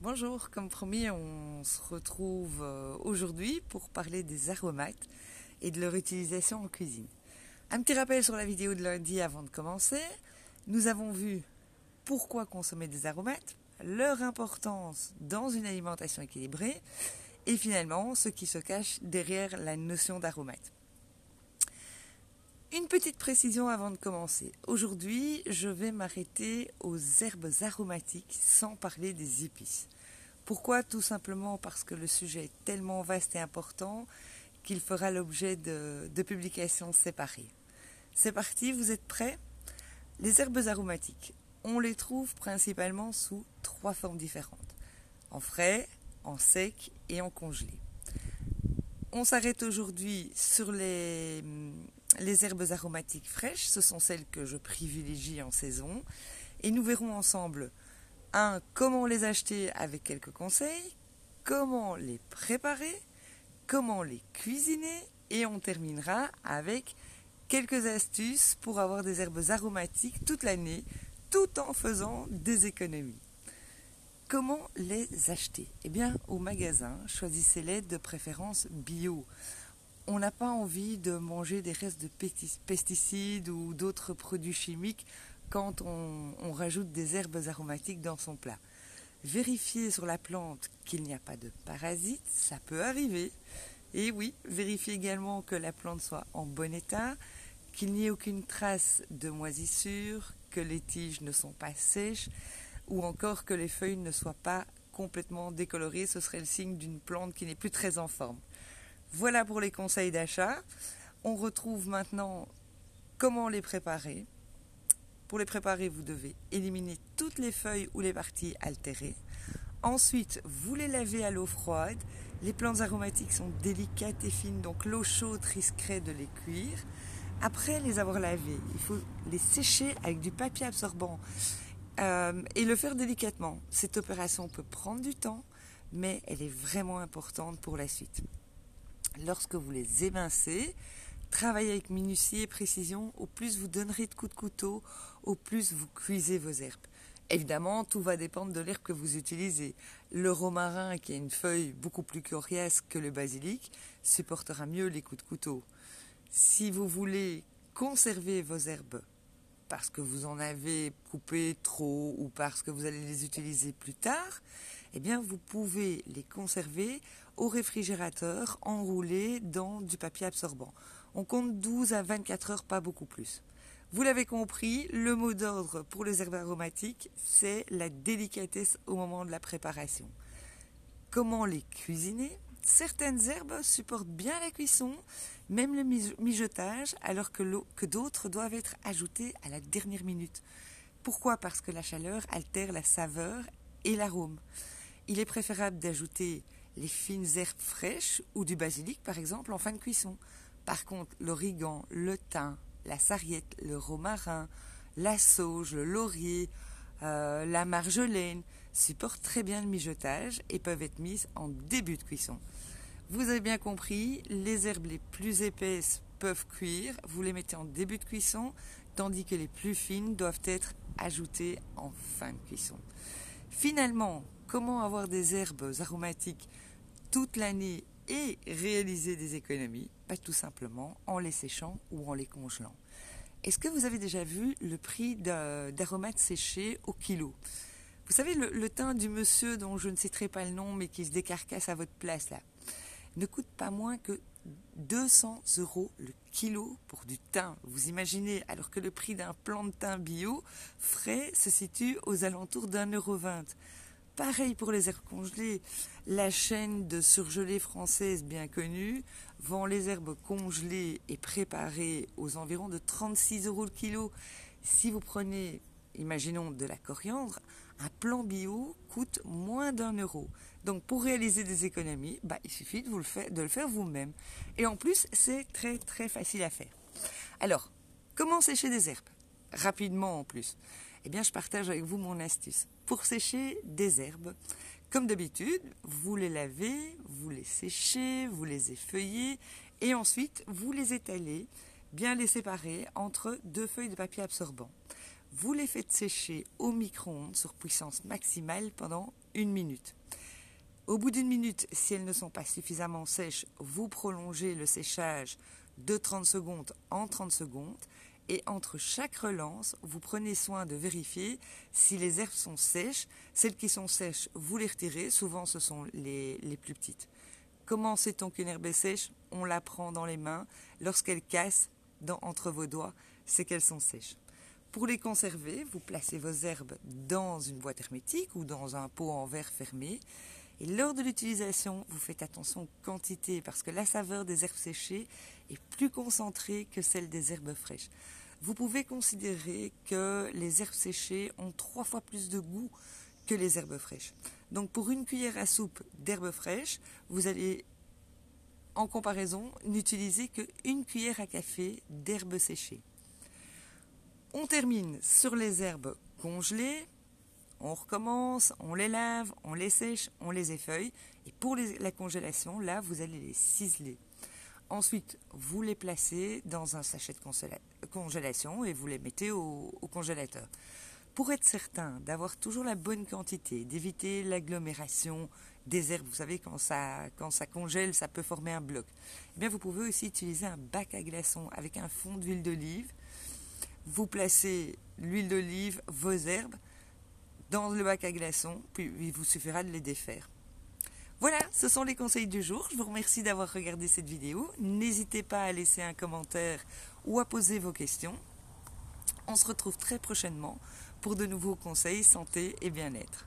Bonjour, comme promis, on se retrouve aujourd'hui pour parler des aromates et de leur utilisation en cuisine. Un petit rappel sur la vidéo de lundi avant de commencer. Nous avons vu pourquoi consommer des aromates, leur importance dans une alimentation équilibrée et finalement ce qui se cache derrière la notion d'aromate. Une petite précision avant de commencer. Aujourd'hui, je vais m'arrêter aux herbes aromatiques sans parler des épices. Pourquoi? Tout simplement parce que le sujet est tellement vaste et important qu'il fera l'objet de publications séparées. C'est parti, vous êtes prêts? Les herbes aromatiques, on les trouve principalement sous 3 formes différentes. En frais, en sec et en congelé. On s'arrête aujourd'hui sur les herbes aromatiques fraîches, ce sont celles que je privilégie en saison. Et nous verrons ensemble, comment les acheter avec quelques conseils, comment les préparer, comment les cuisiner, et on terminera avec quelques astuces pour avoir des herbes aromatiques toute l'année, tout en faisant des économies. Comment les acheter? Eh bien, au magasin, choisissez-les de préférence bio. On n'a pas envie de manger des restes de pesticides ou d'autres produits chimiques quand on rajoute des herbes aromatiques dans son plat. Vérifiez sur la plante qu'il n'y a pas de parasites, ça peut arriver. Et oui, vérifiez également que la plante soit en bon état, qu'il n'y ait aucune trace de moisissure, que les tiges ne sont pas sèches, ou encore que les feuilles ne soient pas complètement décolorées, ce serait le signe d'une plante qui n'est plus très en forme. Voilà pour les conseils d'achat. On retrouve maintenant comment les préparer. Pour les préparer, vous devez éliminer toutes les feuilles ou les parties altérées. Ensuite, vous les lavez à l'eau froide. Les plantes aromatiques sont délicates et fines, donc l'eau chaude risquerait de les cuire. Après les avoir lavées, il faut les sécher avec du papier absorbant et le faire délicatement. Cette opération peut prendre du temps, mais elle est vraiment importante pour la suite. Lorsque vous les émincez, travaillez avec minutie et précision. Au plus vous donnerez de coups de couteau, au plus vous cuisez vos herbes. Évidemment, tout va dépendre de l'herbe que vous utilisez. Le romarin, qui a une feuille beaucoup plus coriace que le basilic, supportera mieux les coups de couteau. Si vous voulez conserver vos herbes parce que vous en avez coupé trop ou parce que vous allez les utiliser plus tard, eh bien vous pouvez les conserver au réfrigérateur enroulés dans du papier absorbant. On compte 12 à 24 heures, pas beaucoup plus. Vous l'avez compris, le mot d'ordre pour les herbes aromatiques, c'est la délicatesse au moment de la préparation. Comment les cuisiner? Certaines herbes supportent bien la cuisson, même le mijotage, alors que d'autres doivent être ajoutées à la dernière minute. Pourquoi? Parce que la chaleur altère la saveur et l'arôme. Il est préférable d'ajouter les fines herbes fraîches ou du basilic, par exemple, en fin de cuisson. Par contre, l'origan, le thym, la sarriette, le romarin, la sauge, le laurier, la marjolaine supportent très bien le mijotage et peuvent être mises en début de cuisson. Vous avez bien compris, les herbes les plus épaisses peuvent cuire, vous les mettez en début de cuisson, tandis que les plus fines doivent être ajoutées en fin de cuisson. Finalement, comment avoir des herbes aromatiques toute l'année et réaliser des économies? Tout simplement en les séchant ou en les congelant. Est-ce que vous avez déjà vu le prix d'aromates séchés au kilo? Vous savez, le thym du monsieur dont je ne citerai pas le nom mais qui se décarcasse à votre place là, ne coûte pas moins que 200 € le kilo pour du thym. Vous imaginez, alors que le prix d'un plant de thym bio frais se situe aux alentours d'1,20 €. Pareil pour les herbes congelées. La chaîne de surgelés française bien connue vend les herbes congelées et préparées aux environs de 36 € le kilo. Si vous prenez, imaginons, de la coriandre, un plant bio coûte moins d'1 €. Donc pour réaliser des économies, il suffit de le faire vous-même. Et en plus, c'est très très facile à faire. Alors, comment sécher des herbes? Rapidement en plus. Eh bien, je partage avec vous mon astuce. Pour sécher des herbes, comme d'habitude, vous les lavez, vous les séchez, vous les effeuillez et ensuite vous les étalez, bien les séparer entre 2 feuilles de papier absorbant. Vous les faites sécher au micro-ondes sur puissance maximale pendant 1 minute. Au bout d'1 minute, si elles ne sont pas suffisamment sèches, vous prolongez le séchage de 30 secondes en 30 secondes. Et entre chaque relance, vous prenez soin de vérifier si les herbes sont sèches. Celles qui sont sèches, vous les retirez. Souvent, ce sont les plus petites. Comment sait-on qu'une herbe est sèche? On la prend dans les mains. Lorsqu'elle casse entre vos doigts, c'est qu'elles sont sèches. Pour les conserver, vous placez vos herbes dans une boîte hermétique ou dans un pot en verre fermé. Et lors de l'utilisation, vous faites attention aux quantités parce que la saveur des herbes séchées est plus concentrée que celle des herbes fraîches. Vous pouvez considérer que les herbes séchées ont 3 fois plus de goût que les herbes fraîches. Donc pour une cuillère à soupe d'herbes fraîches, vous allez en comparaison n'utiliser qu'une cuillère à café d'herbes séchées. On termine sur les herbes congelées. On recommence, on les lave, on les sèche, on les effeuille. Et pour la congélation, là, vous allez les ciseler. Ensuite, vous les placez dans un sachet de congélation et vous les mettez au congélateur. Pour être certain d'avoir toujours la bonne quantité, d'éviter l'agglomération des herbes, vous savez, quand ça congèle, ça peut former un bloc. Eh bien, vous pouvez aussi utiliser un bac à glaçons avec un fond d'huile d'olive. Vous placez l'huile d'olive, vos herbes, dans le bac à glaçons, puis il vous suffira de les défaire. Voilà, ce sont les conseils du jour. Je vous remercie d'avoir regardé cette vidéo. N'hésitez pas à laisser un commentaire ou à poser vos questions. On se retrouve très prochainement pour de nouveaux conseils santé et bien-être.